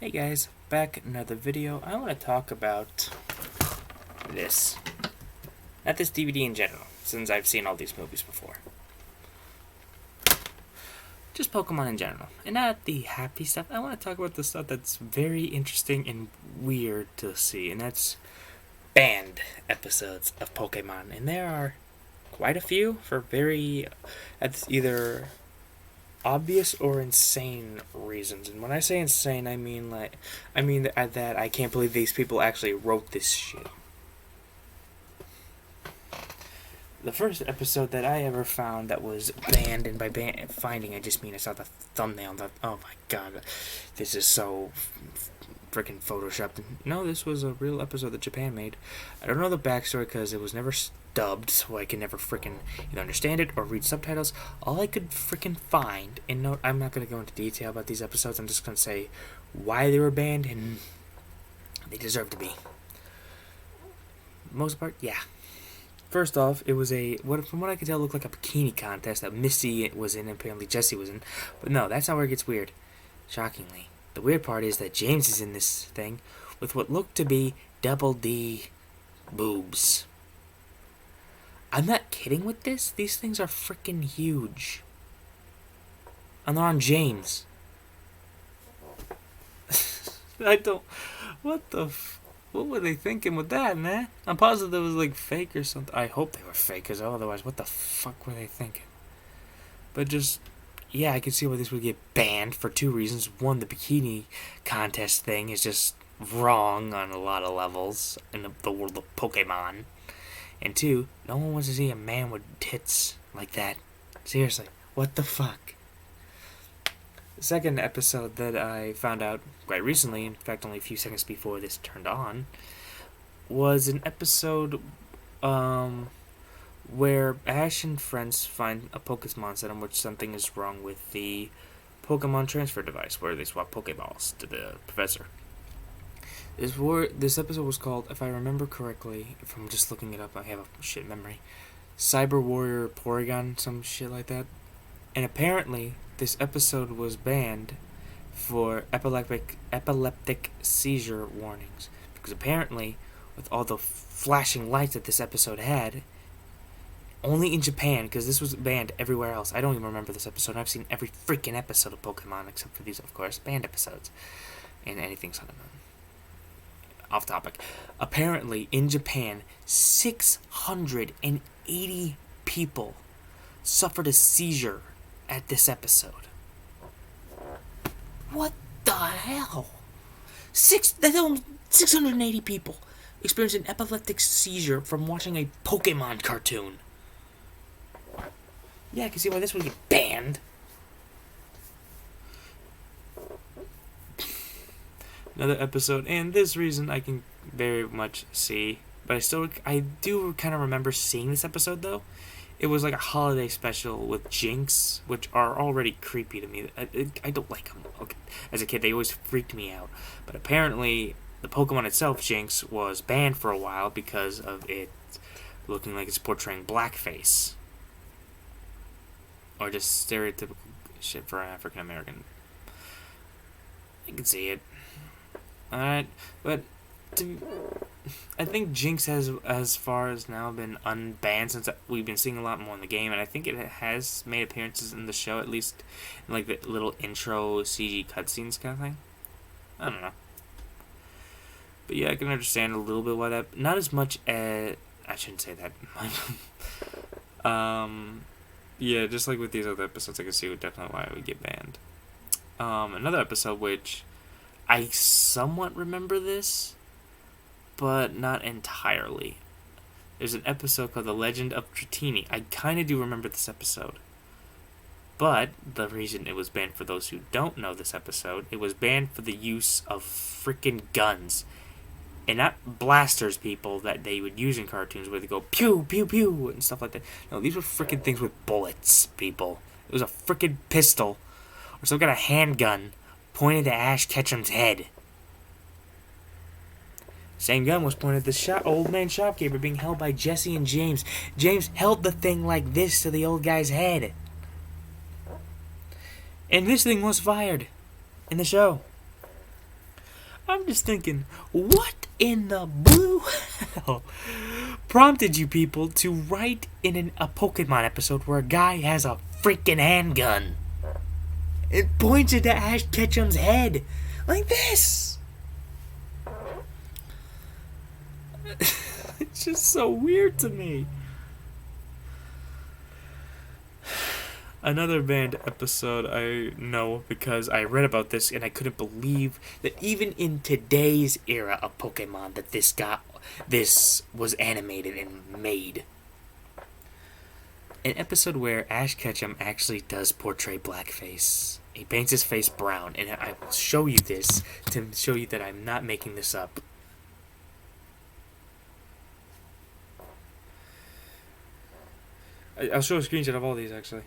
Hey guys, back in another video. I want to talk about this. Not this DVD in general, since I've seen all these movies before. Just Pokemon in general. And not the happy stuff. I want to talk about the stuff that's very interesting and weird to see. And that's banned episodes of Pokemon. And there are quite a few for very... That's either obvious or insane reasons. And when I say insane, I mean that I can't believe these people actually wrote this shit. The first episode that I ever found that was banned, and by finding I just mean I saw the thumbnail and thought, oh my god, this is so freaking photoshopped. No, this was a real episode that Japan made. I don't know the backstory because it was never dubbed, so I can never freaking either understand it or read subtitles. All I could freaking find, and no, I'm not going to go into detail about these episodes, I'm just going to say why they were banned, and they deserve to be. Most part, yeah. First off, it was from what I could tell, looked like a bikini contest that Misty was in and apparently Jessie was in. But no, that's not where it gets weird. Shockingly. The weird part is that James is in this thing with what looked to be double D boobs. I'm not kidding with this. These things are freaking huge. And they're on James. What were they thinking with that, man? I'm positive it was like fake or something. I hope they were fake, because otherwise, what the fuck were they thinking? But just, yeah, I can see why this would get banned for two reasons. One, the bikini contest thing is just wrong on a lot of levels in the world of Pokemon. And two, no one wants to see a man with tits like that. Seriously, what the fuck? The second episode that I found out quite recently, in fact only a few seconds before this turned on, was an episode where Ash and friends find a Pokemon set in which something is wrong with the Pokemon transfer device, where they swap Pokeballs to the professor. This episode was called, if I remember correctly, if I'm just looking it up, I have a shit memory, Cyber Warrior Porygon, some shit like that. And apparently, this episode was banned for epileptic seizure warnings. Because apparently, with all the flashing lights that this episode had, only in Japan, because this was banned everywhere else. I don't even remember this episode. I've seen every freaking episode of Pokemon, except for these, of course, banned episodes. And anything Sun and Moon. Off topic. Apparently, in Japan, 680 people suffered a seizure at this episode. What the hell? 680 people experienced an epileptic seizure from watching a Pokemon cartoon. Yeah, I can see why this would get banned. Another episode, and this reason I can very much see, but I do kind of remember seeing this episode though. It was like a holiday special with Jinx, which are already creepy to me. I don't like them. Okay. As a kid, they always freaked me out. But apparently, the Pokemon itself, Jinx, was banned for a while because of it looking like it's portraying blackface. Or just stereotypical shit for an African American. I can see it. Alright, but I think Jinx has, as far as now, been unbanned since we've been seeing a lot more in the game, and I think it has made appearances in the show, at least in like the little intro CG cutscenes kind of thing. I don't know. But yeah, I can understand a little bit why that, not as much as, I shouldn't say that. Yeah, just like with these other episodes, I can see definitely why it would get banned. Another episode which I somewhat remember this, but not entirely. There's an episode called The Legend of Dratini. I kind of do remember this episode. But the reason it was banned, for those who don't know this episode, it was banned for the use of freaking guns. And not blasters, people, that they would use in cartoons where they go pew, pew, pew, and stuff like that. No, these were freaking things with bullets, people. It was a freaking pistol, or some kind of handgun, pointed to Ash Ketchum's head. Same gun was pointed at the old man shopkeeper being held by Jesse and James. James held the thing like this to the old guy's head. And this thing was fired in the show. I'm just thinking, what in the blue hell prompted you people to write in a Pokemon episode where a guy has a freaking handgun? It points it to Ash Ketchum's head. Like this. It's just so weird to me. Another banned episode I know because I read about this and I couldn't believe that even in today's era of Pokemon that this was animated and made. An episode where Ash Ketchum actually does portray blackface. He paints his face brown, and I will show you this to show you that I'm not making this up. I'll show a screenshot of all these actually.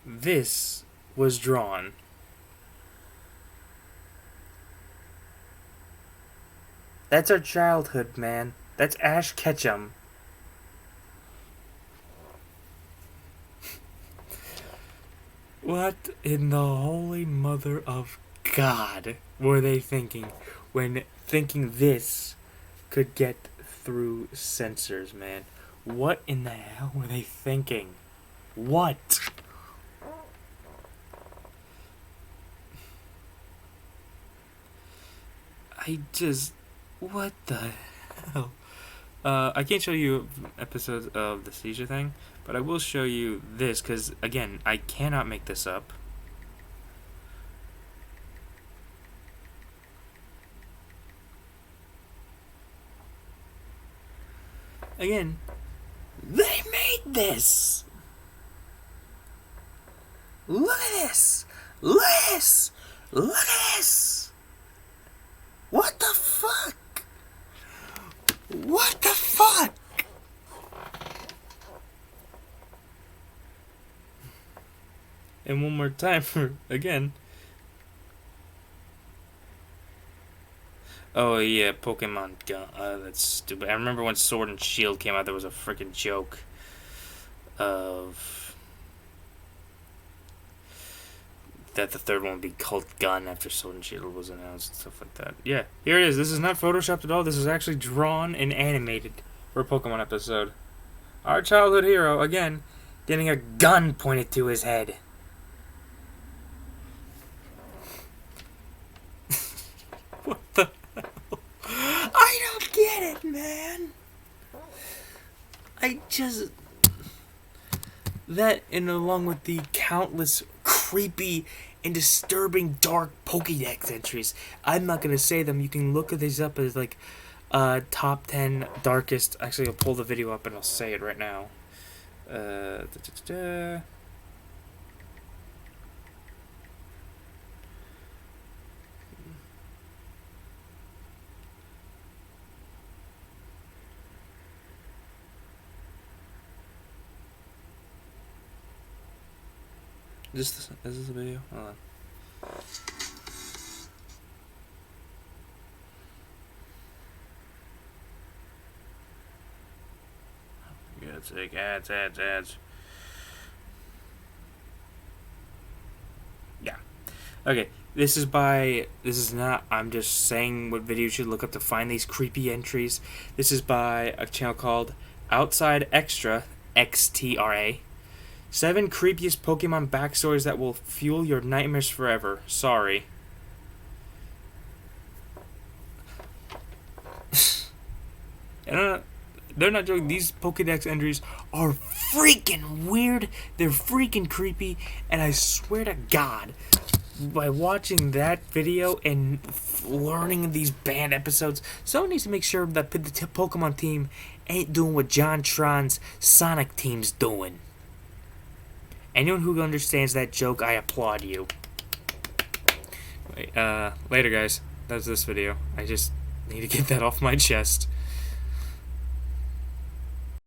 This was drawn. That's our childhood, man. That's Ash Ketchum. What in the holy mother of God were they thinking when thinking this could get through censors, man? What in the hell were they thinking? What? What the hell? I can't show you episodes of the seizure thing, but I will show you this, because, again, I cannot make this up. Again, they made this! Look at this! Look at this! Look at this! What the fuck? What the fuck? And one more time for, again. Oh yeah, Pokemon gun. That's stupid. I remember when Sword and Shield came out, there was a freaking joke of that the third one would be called Gun after Sword and Shield was announced and stuff like that. Yeah, here it is. This is not photoshopped at all. This is actually drawn and animated for a Pokemon episode. Our childhood hero, again, getting a gun pointed to his head. What the hell? I don't get it, man. That, and along with the countless creepy and disturbing dark Pokédex entries. I'm not going to say them. You can look at these up as like top 10 darkest. Actually, I'll pull the video up and I'll say it right now. Is this a video? Hold on. Yeah, it's like ads. Yeah. Okay. This is not, I'm just saying what video you should look up to find these creepy entries. This is by a channel called Outside Extra, XTRA. 7 creepiest Pokemon backstories that will fuel your nightmares forever. Sorry. And they're not joking. These Pokédex entries are freaking weird. They're freaking creepy. And I swear to God, by watching that video and learning these banned episodes, someone needs to make sure that the Pokemon team ain't doing what John Tron's Sonic team's doing. Anyone who understands that joke, I applaud you. Later, guys. That's this video. I just need to get that off my chest.